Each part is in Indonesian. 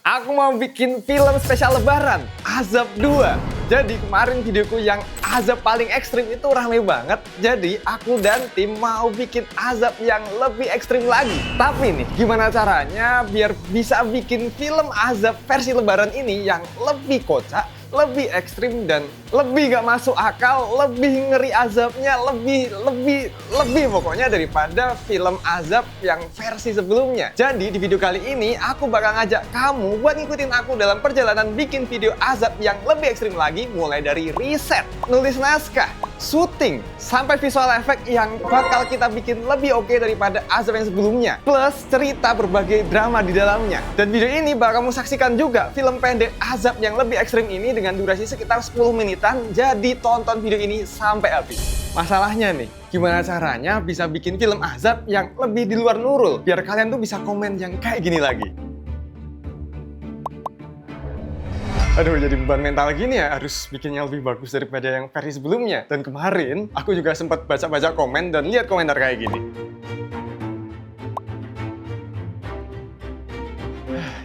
Aku mau bikin film spesial Lebaran, Azab 2. Jadi kemarin videoku yang Azab paling ekstrim itu rame banget. Jadi aku dan tim mau bikin Azab yang lebih ekstrim lagi. Tapi nih, gimana caranya biar bisa bikin film Azab versi Lebaran ini yang lebih kocak, lebih ekstrim, dan lebih gak masuk akal, lebih ngeri azabnya, lebih pokoknya daripada film Azab yang versi sebelumnya. Jadi di video kali ini aku bakal ngajak kamu buat ngikutin aku dalam perjalanan bikin video Azab yang lebih ekstrim lagi, mulai dari riset, nulis naskah, syuting, sampai visual effect yang bakal kita bikin lebih oke daripada Azab yang sebelumnya, plus cerita berbagai drama di dalamnya. Dan video ini bakal kamu saksikan juga film pendek Azab yang lebih ekstrim ini dengan durasi sekitar 10 menitan. Jadi tonton video ini sampai habis. Masalahnya nih, gimana caranya bisa bikin film Azab yang lebih di luar Nurul biar kalian tuh bisa komen yang kayak gini lagi. Aduh, jadi beban mental gini ya, harus bikinnya lebih bagus daripada yang versi sebelumnya. Dan kemarin aku juga sempat baca-baca komen dan lihat komentar kayak gini.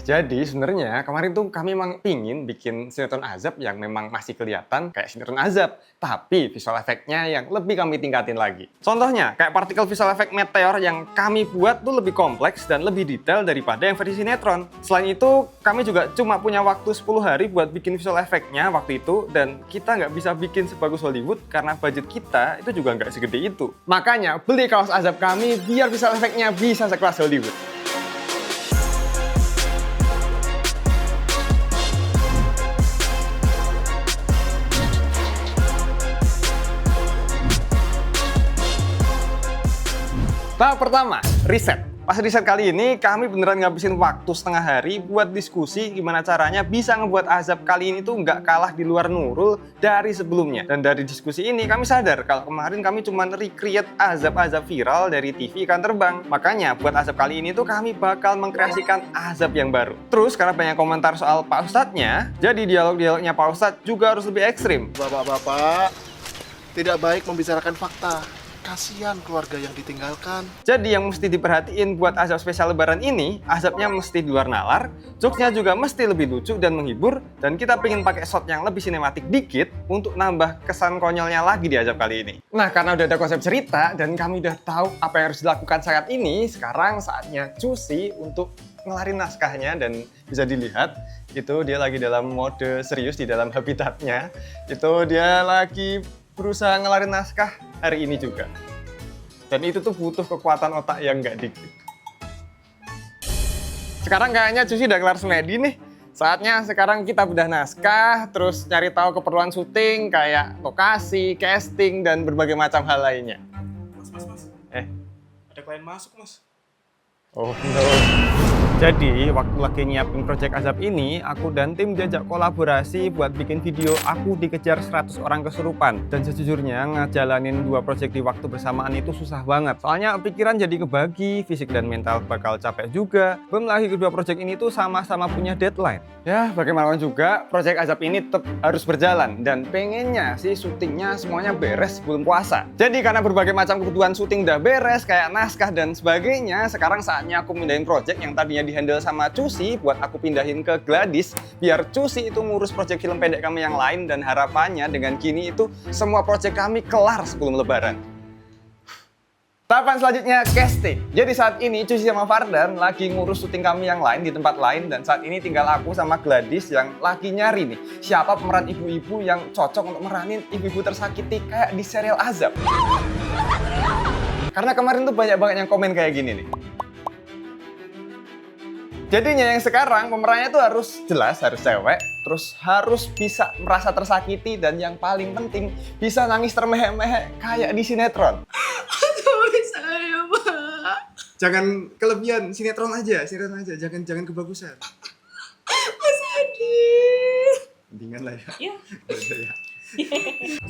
Jadi sebenarnya kemarin tuh kami memang pingin bikin sinetron Azab yang memang masih kelihatan kayak sinetron Azab, tapi visual efeknya yang lebih kami tingkatin lagi. Contohnya kayak partikel visual effect meteor yang kami buat tuh lebih kompleks dan lebih detail daripada yang versi sinetron. Selain itu kami juga cuma punya waktu 10 hari buat bikin visual efeknya waktu itu, dan kita nggak bisa bikin sebagus Hollywood karena budget kita itu juga nggak segede itu. Makanya beli kaos Azab kami biar visual efeknya bisa sekelas Hollywood. Tahap pertama, riset. Pas riset kali ini, kami beneran ngabisin waktu setengah hari buat diskusi gimana caranya bisa ngebuat Azab kali ini tuh nggak kalah di luar Nurul dari sebelumnya. Dan dari diskusi ini, kami sadar kalau kemarin kami cuma recreate Azab-Azab viral dari TV Ikan Terbang. Makanya, buat Azab kali ini tuh kami bakal mengkreasikan Azab yang baru. Terus, karena banyak komentar soal Pak Ustadznya, jadi dialog-dialognya Pak Ustadz juga harus lebih ekstrim. Bapak-bapak, tidak baik membicarakan fakta. Kasihan keluarga yang ditinggalkan. Jadi yang mesti diperhatiin buat Azab spesial Lebaran ini, Azabnya mesti di luar nalar, jokesnya juga mesti lebih lucu dan menghibur, dan kita pengen pakai shot yang lebih sinematik dikit untuk nambah kesan konyolnya lagi di Azab kali ini. Nah, karena udah ada konsep cerita dan kami udah tahu apa yang harus dilakukan saat ini, sekarang saatnya Cusi untuk ngelarin naskahnya. Dan bisa dilihat itu dia lagi dalam mode serius di dalam habitatnya. Itu dia lagi berusaha ngelarin naskah hari ini juga. Dan itu tuh butuh kekuatan otak yang nggak dikit. Sekarang kayaknya Cusi udah kelar semedi nih. Saatnya sekarang kita bedah naskah, terus cari tahu keperluan syuting kayak lokasi, casting, dan berbagai macam hal lainnya. Mas. Ada klien masuk, Mas. Oh no. Jadi, waktu lagi nyiapin project Azab ini, aku dan tim diajak kolaborasi buat bikin video aku dikejar 100 orang kesurupan. Dan sejujurnya, ngejalanin 2 project di waktu bersamaan itu susah banget. Soalnya pikiran jadi kebagi, fisik dan mental bakal capek juga. Belum lagi kedua project ini tuh sama-sama punya deadline. Ya, bagaimanapun juga, project Azab ini tetap harus berjalan. Dan pengennya sih syutingnya semuanya beres sebelum puasa. Jadi, karena berbagai macam kebutuhan syuting udah beres, kayak naskah dan sebagainya, sekarang saatnya aku pindahin project yang tadinya di-handle sama Cusi buat aku pindahin ke Gladys, biar Cusi itu ngurus project film pendek kami yang lain, dan harapannya dengan gini itu semua project kami kelar sebelum Lebaran. Tahapan selanjutnya casting. Jadi saat ini Cusi sama Fardan lagi ngurus syuting kami yang lain di tempat lain, dan saat ini tinggal aku sama Gladys yang lagi nyari nih siapa pemeran ibu-ibu yang cocok untuk meranin ibu-ibu tersakiti kayak di serial Azab. Karena kemarin tuh banyak banget yang komen kayak gini nih. Jadinya yang sekarang pemerannya tuh harus jelas, harus cewek, terus harus bisa merasa tersakiti, dan yang paling penting bisa nangis termehek-mehek kayak di sinetron. Tapi saya, Pak. Jangan kelebihan, sinetron aja, jangan kebagusan. Mas Adi. Mendingan lah ya. Iya. Ya.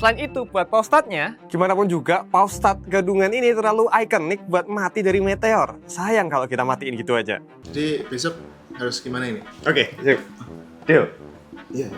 Selain itu, buat Pak Ustadznya, gimana pun juga Pak Ustadz gadungan ini terlalu ikonik buat mati dari meteor. Sayang kalau kita matiin gitu aja. Jadi besok harus gimana ini? Oke, deal. Iya.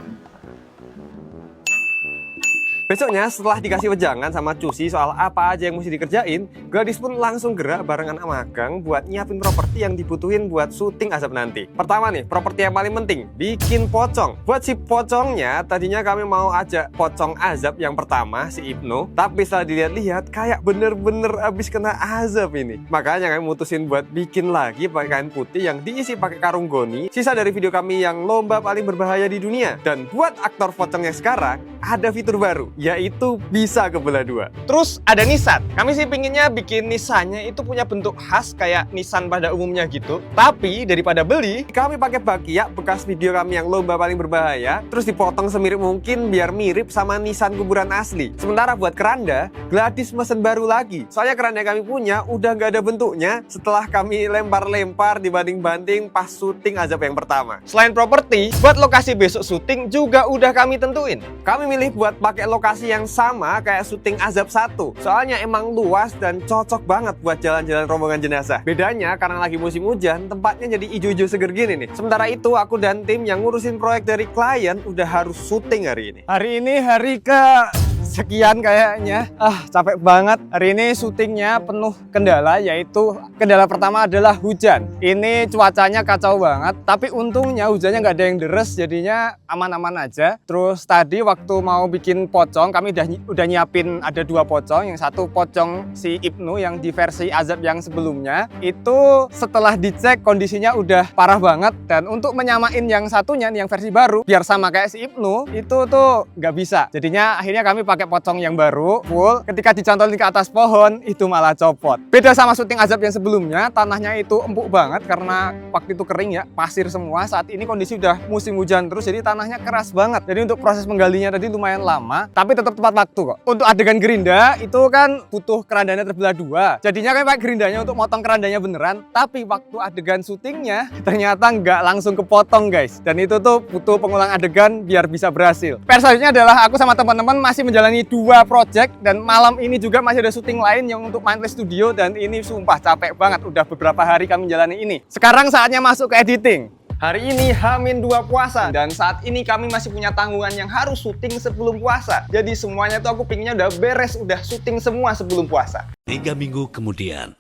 Besoknya setelah dikasih wejangan sama Cusi soal apa aja yang mesti dikerjain, Gladys pun langsung gerak barengan sama Agang buat nyiapin properti yang dibutuhin buat syuting Azab nanti. Pertama nih, properti yang paling penting, bikin pocong. Buat si pocongnya, tadinya kami mau ajak pocong Azab yang pertama, si Ibnu, tapi setelah dilihat-lihat kayak bener-bener abis kena azab ini. Makanya kami mutusin buat bikin lagi pakai kain putih yang diisi pakai karung goni, sisa dari video kami yang lomba paling berbahaya di dunia. Dan buat aktor pocongnya sekarang, ada fitur baru, yaitu bisa kebelah dua. Terus ada nisan. Kami sih pinginnya bikin nisannya itu punya bentuk khas kayak nisan pada umumnya gitu. Tapi daripada beli, kami pakai bakiak bekas video kami yang lomba paling berbahaya, terus dipotong semirip mungkin biar mirip sama nisan kuburan asli. Sementara buat keranda, Gladys mesen baru lagi. Soalnya keranda yang kami punya udah nggak ada bentuknya setelah kami lempar-lempar dibanding-banding pas syuting Azab yang pertama. Selain properti, buat lokasi besok syuting juga udah kami tentuin. Kami milih buat pakai lokasi yang sama kayak syuting Azab 1. Soalnya emang luas dan cocok banget buat jalan-jalan rombongan jenazah. Bedanya karena lagi musim hujan, tempatnya jadi ijo-ijo seger gini nih. Sementara itu aku dan tim yang ngurusin proyek dari klien udah harus syuting hari ini. Hari ini hari ke sekian kayaknya. Capek banget. Hari ini syutingnya penuh kendala, yaitu kendala pertama adalah hujan. Ini cuacanya kacau banget, tapi untungnya hujannya nggak ada yang deres, jadinya aman-aman aja. Terus tadi waktu mau bikin pocong, kami udah nyiapin ada 2 pocong. Yang satu pocong si Ibnu yang di versi Azab yang sebelumnya. Itu setelah dicek kondisinya udah parah banget, dan untuk menyamain yang satunya nih, yang versi baru biar sama kayak si Ibnu, itu tuh nggak bisa. Jadinya akhirnya kami pakai pocong yang baru full. Ketika dicantolin ke atas pohon itu malah copot. Beda sama syuting Azab yang sebelumnya, tanahnya itu empuk banget karena waktu itu kering ya, pasir semua. Saat ini kondisi udah musim hujan terus, jadi tanahnya keras banget. Jadi untuk proses menggalinya tadi lumayan lama, tapi tetap tepat waktu kok. Untuk adegan gerinda itu kan butuh kerandanya terbelah 2. Jadinya kayak pakai gerindanya untuk motong kerandanya beneran, tapi waktu adegan syutingnya ternyata nggak langsung kepotong guys. Dan itu tuh butuh pengulang adegan biar bisa berhasil. Selanjutnya adalah aku sama teman-teman masih menjalani 2 project, dan malam ini juga masih ada syuting lain yang untuk Mindless Studio, dan ini sumpah capek banget. Udah beberapa hari kami menjalani ini. Sekarang saatnya masuk ke editing. Hari ini H-2 puasa, dan saat ini kami masih punya tanggungan yang harus syuting sebelum puasa. Jadi semuanya tuh aku pinginnya udah beres, udah syuting semua sebelum puasa. 3 minggu kemudian.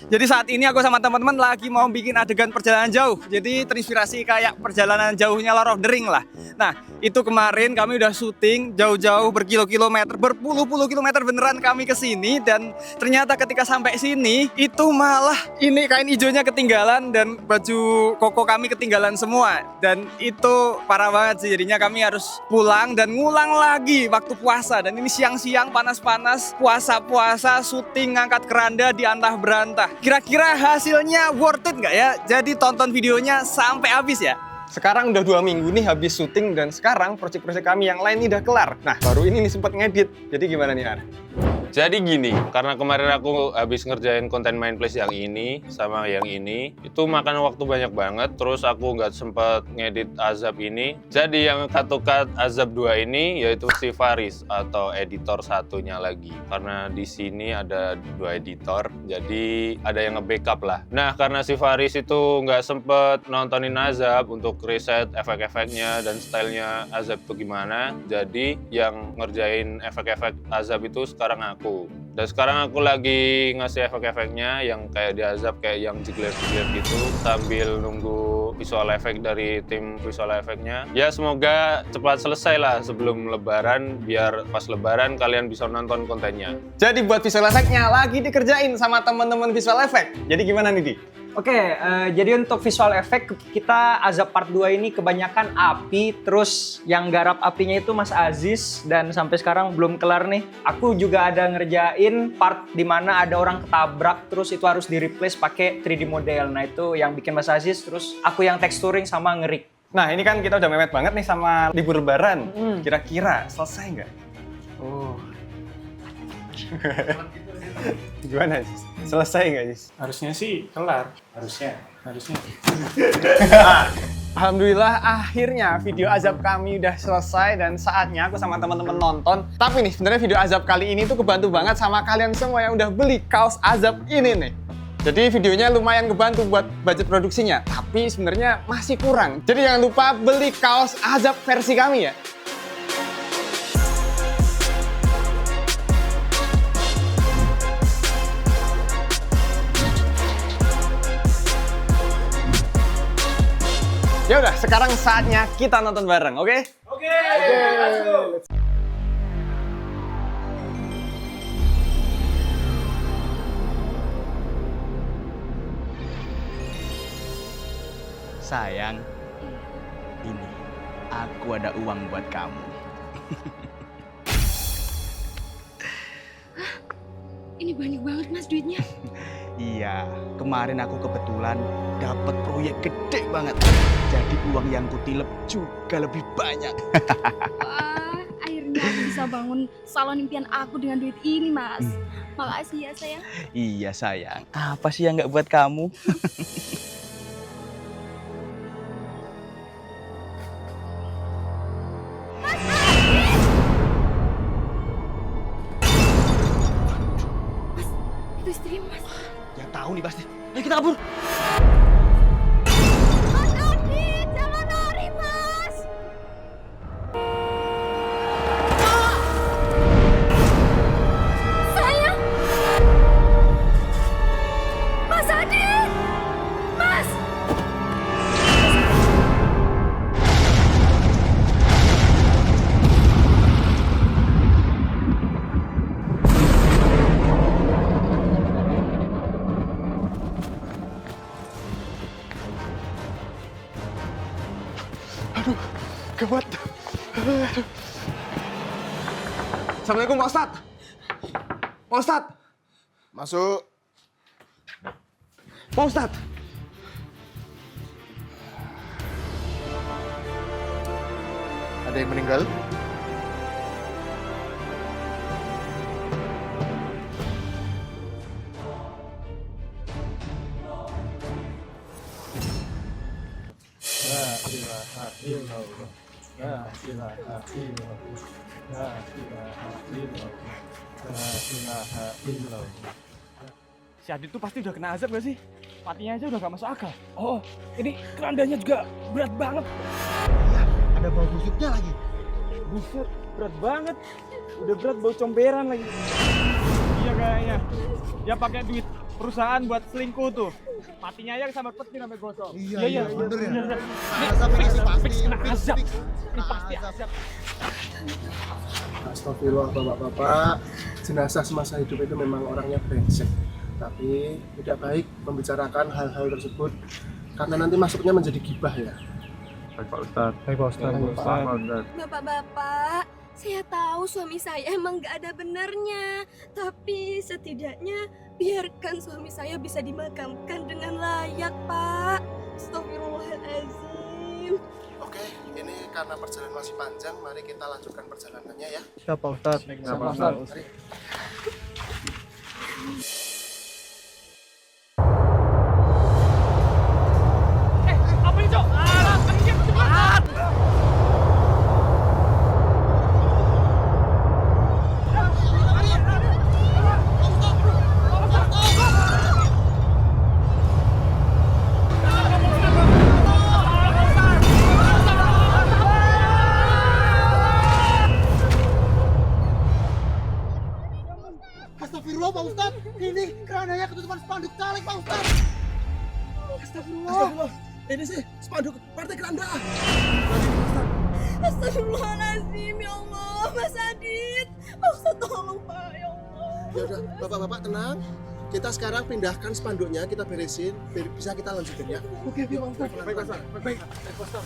Jadi saat ini aku sama teman-teman lagi mau bikin adegan perjalanan jauh. Jadi terinspirasi kayak perjalanan jauhnya Lord of the Ring lah. Nah, itu kemarin kami udah syuting jauh-jauh berkilo-kilometer, berpuluh-puluh kilometer beneran kami ke sini, dan ternyata ketika sampai sini itu malah ini kain hijaunya ketinggalan dan baju koko kami ketinggalan semua. Dan itu parah banget sih. Jadinya kami harus pulang dan ngulang lagi waktu puasa. Dan ini siang-siang panas-panas, puasa-puasa, syuting ngangkat keranda di antah berantah. Kira-kira hasilnya worth it nggak ya? Jadi tonton videonya sampai habis ya. Sekarang udah 2 minggu nih habis syuting, dan sekarang proyek-proyek kami yang lain ini udah kelar. Nah, baru ini nih sempat ngedit. Jadi gimana nih, Ar? Jadi gini, karena kemarin aku habis ngerjain konten Mindless yang ini sama yang ini, itu makan waktu banyak banget, terus aku nggak sempet ngedit Azab ini. Jadi yang cut Azab 2 ini yaitu si Faris atau editor satunya lagi. Karena di sini ada 2 editor, jadi ada yang nge-backup lah. Nah, karena si Faris itu nggak sempet nontonin Azab untuk riset efek-efeknya dan stylenya Azab itu gimana, jadi yang ngerjain efek-efek Azab itu sekarang aku. Dan sekarang aku lagi ngasih efek-efeknya yang kayak di Azab, kayak yang jigler-jigler gitu, sambil nunggu visual efek dari tim visual efeknya. Ya semoga cepat selesai lah sebelum lebaran, biar pas lebaran kalian bisa nonton kontennya. Jadi buat visual efeknya lagi dikerjain sama teman-teman visual efek. Jadi gimana nih, Di? Oke, jadi untuk visual effect kita Azab Part 2 ini kebanyakan api, terus yang garap apinya itu Mas Aziz, dan sampai sekarang belum kelar nih. Aku juga ada ngerjain part dimana ada orang ketabrak, terus itu harus di-replace pakai 3D model. Nah itu yang bikin Mas Aziz, terus aku yang texturing sama ngerik. Nah, ini kan kita udah mepet banget nih sama libur lebaran. Kira-kira selesai nggak? Gimana, Sis? Selesai nggak, Sis? Harusnya sih kelar. Harusnya. Alhamdulillah akhirnya video Azab kami udah selesai, dan saatnya aku sama teman-teman nonton. Tapi nih sebenarnya video Azab kali ini tuh kebantu banget sama kalian semua yang udah beli kaos Azab ini nih. Jadi videonya lumayan kebantu buat budget produksinya, tapi sebenarnya masih kurang. Jadi jangan lupa beli kaos Azab versi kami ya. Ya udah, sekarang saatnya kita nonton bareng, oke? Sayang, ini aku ada uang buat kamu. Ini banyak banget mas duitnya. Iya, kemarin aku kebetulan dapat proyek gede banget. Jadi uang yang kutilep juga lebih banyak. Wah, akhirnya aku bisa bangun salon impian aku dengan duit ini mas. Makasih ya sayang. Iya sayang, apa sih yang nggak buat kamu? Itu istri mas. Ya tahu nih pasti. Ayo kita kabur. Mas Adit, jangan lari mas. Sayang. Mas Adit. Mas. Gawat. Assalamualaikum Pak Ustadz. Pak Ustadz. Masuk. Pak Ustadz. Ada yang meninggal? Si Adit tuh pasti udah kena azab gak sih? Matinya aja udah gak masuk akal. Oh, ini kerandanya juga berat banget. Ada bau busuknya lagi. Buset, berat banget. Udah berat bau comberan lagi. Iya kayaknya. Dia pakai duit perusahaan buat selingkuh tuh. Matinya aja sama petir sampai gosong. Iya, bener ya. Fix kena azab. Ini pasti azab. Astagfirullah bapak-bapak, jenazah semasa hidup itu memang orangnya brengsek. Tapi tidak baik membicarakan hal-hal tersebut karena nanti masuknya menjadi gibah ya. Bapak-bapak, saya tahu suami saya emang gak ada benernya. Tapi setidaknya biarkan suami saya bisa dimakamkan dengan layak, Pak. Astagfirullahaladzim. Oke, ini karena perjalanan masih panjang, mari kita lanjutkan perjalanannya ya. Siapa Ustadz? Siapa Ustadz? Mari. Apa itu? Cepat! Astagfirullah Pak Ustadz, ini kerananya ketutupan spanduk caleg Pak Ustadz. Astagfirullah, ini sih spanduk partai keranda. Astagfirullahaladzim, ya Allah. Mas Adit, Pak Ustadz tolong Pak, ya Allah. Ya udah, bapak-bapak tenang. Kita sekarang pindahkan spanduknya, kita beresin, biar bisa kita lanjutin ya. Oke, Pak Ustadz. Baik, Pak Ustadz. Baik, Pak Ustadz.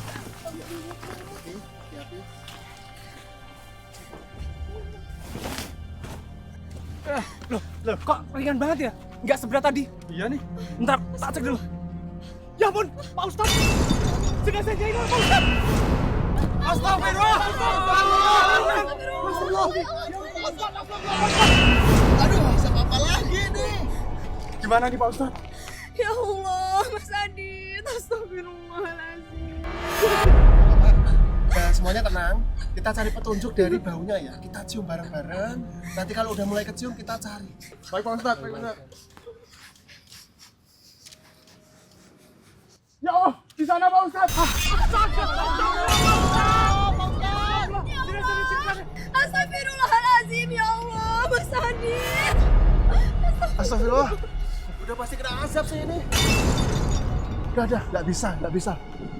Loh, kok ringan banget ya? Nggak seberat tadi. Iya nih. Ntar, tak cek dulu. Ya ampun, Pak Ustadz. Jenazahnya hilang, Pak Ustadz. Astagfirullah. Aduh, sama apa lagi nih? Gimana nih Pak Ustadz? Ya Allah, Mas Adit. Astagfirullahaladzim. Nah, semuanya tenang. Kita cari petunjuk dari baunya ya. Kita cium bareng-bareng. Nanti kalau udah mulai kecium, kita cari. Baik Pak Ustadz, baik Ustadz. Ya Allah, di sana Pak Ustadz. Astagfirullahaladzim, ya Allah, Mas Adit. Astagfirullah. Udah pasti kena azab sih ini. Udah, nggak bisa.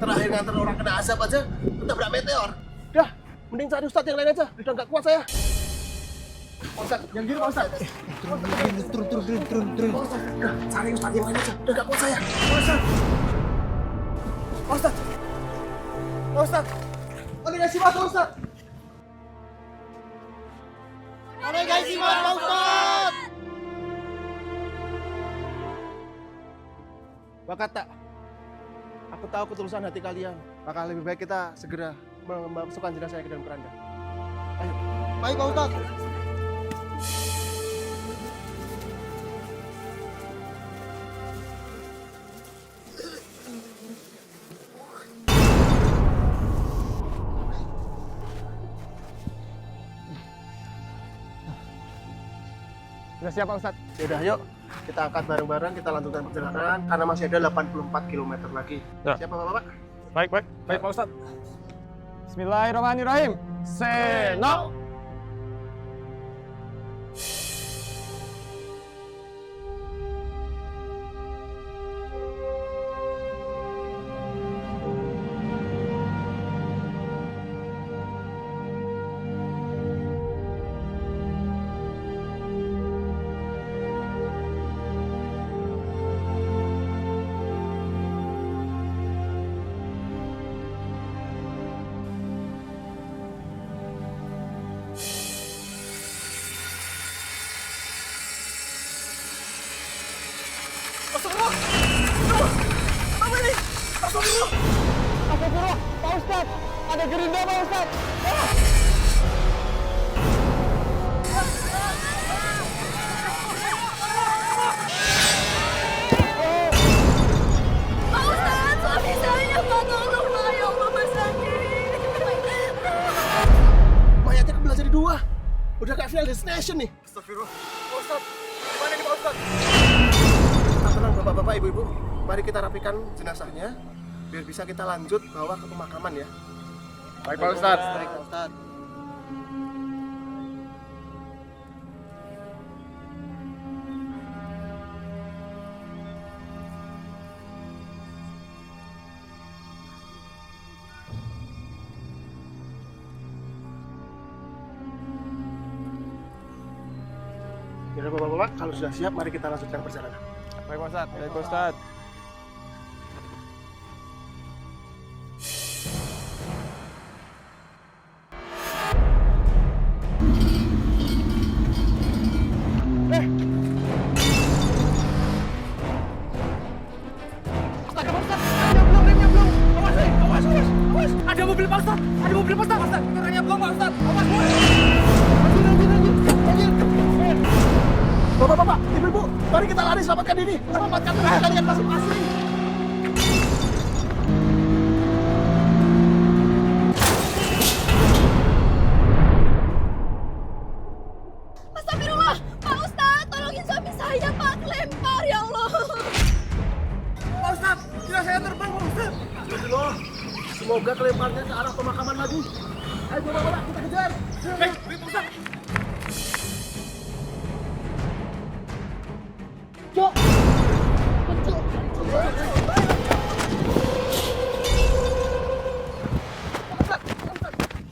Terakhir nganter orang kena azab aja, ketabrak meteor. Udah, mending cari Ustadz yang lain aja. Udah nggak kuat saya. Pak Ustadz, yang gini Pak Ustadz. Turun. Pak Ustadz, udah cari Ustadz yang lain aja. Udah nggak kuat saya. Pak Ustadz. Ada nggak sih Pak Ustadz? Ada nggak sih Pak Ustadz? Wakata, aku tahu ketulusan hati kalian. Maka lebih baik kita segera memasukkan jenazah ke dalam keranda. Ayo. Baik Pak Ustadz. Sudah siap Pak Ustadz? Yaudah yuk, kita angkat bareng-bareng, kita lanjutkan perjalanan karena masih ada 84 km lagi. Ya. Siap Bapak? Baik Pak Ustadz. Bismillahirrahmanirrahim. Seno. Astagfirullah, Pak Ustadz, ada gerinda Pak Ustadz. Pak Ustadz, suami saya Pak, tolong Pak, ya Allah, Mas sakit. Mayatnya kebelah jadi dua. Udah kayak Final Destination nih. Astagfirullah. Pak Ustadz, gimana nih Pak Ustadz? Tenang Bapak-bapak, Ibu-ibu. Mari kita rapikan jenazahnya biar bisa kita lanjut bawa ke pemakaman ya. Baik Pak Ustadz. Baik Pak Ustadz. Jadi Bapak-bapak, kalau sudah siap mari kita lanjutkan perjalanan. Baik Pak Ustadz. Baik Pak Ustadz. Ada mobil Pak Ustadz! Ada mobil Pak Ustadz! Motornya belum Pak Ustadz! Awas, Bapak-bapak, ibu-ibu, mari kita lari selamatkan diri. Selamatkan tenaga kalian masing-masing. Astagfirullah, Pak Ustadz, tolongin suami saya Pak, kelempar ya Allah. Pak Ustadz, jenazah saya terbang Pak Ustadz. Astagfirullah. Semoga kelemparnya ke arah pemakaman lagi. Ayo Bapak-bapak, kita kejar. baik Pak Ustadz! Cok.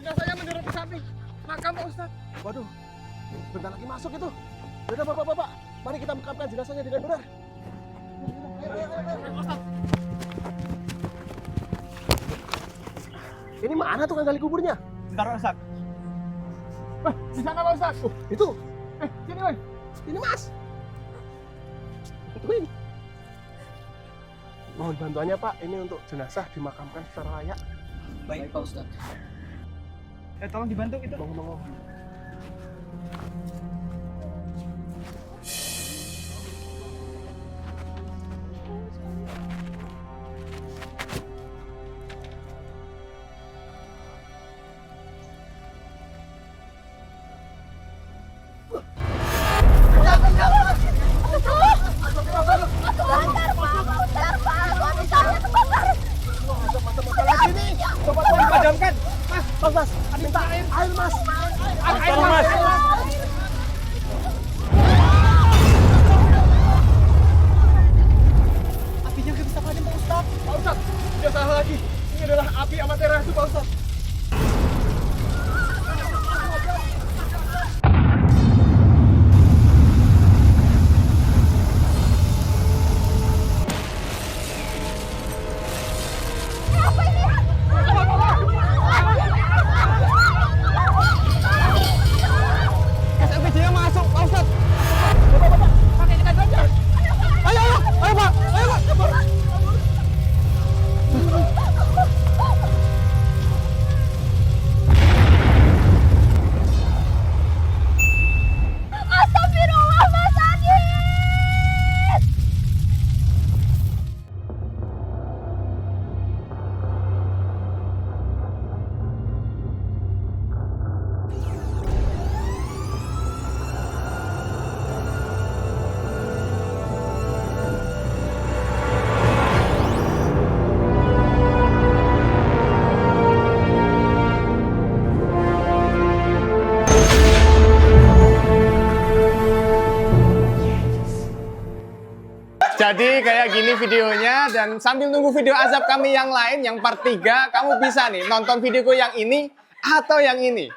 Jenazahnya mendorong ke samping makam Pak Ustadz. Waduh, bentar lagi masuk itu. Yaudah Bapak-bapak, mari kita makamkan jenazahnya dengan benar. Ayo, Ustadz. Ini mana tukang gali kuburnya? Bentar Pak Ustadz. Di sana Pak Ustadz. Oh, itu. Sini Mas. Ini Mas. Tungguin. Mohon bantuannya Pak, ini untuk jenazah dimakamkan secara layak. Baik Pak Ustadz. Tolong dibantu itu. Ngomong-ngomong. Padamkan! Mas, minta air Mas. Air Mas! Apinya nggak bisa padam Pak Ustadz. Tidak salah lagi. Ini adalah api Amaterasu, Pak Ustadz. Jadi kayak gini videonya, dan sambil nunggu video azab kami yang lain, yang part 3, kamu bisa nih nonton videoku yang ini atau yang ini.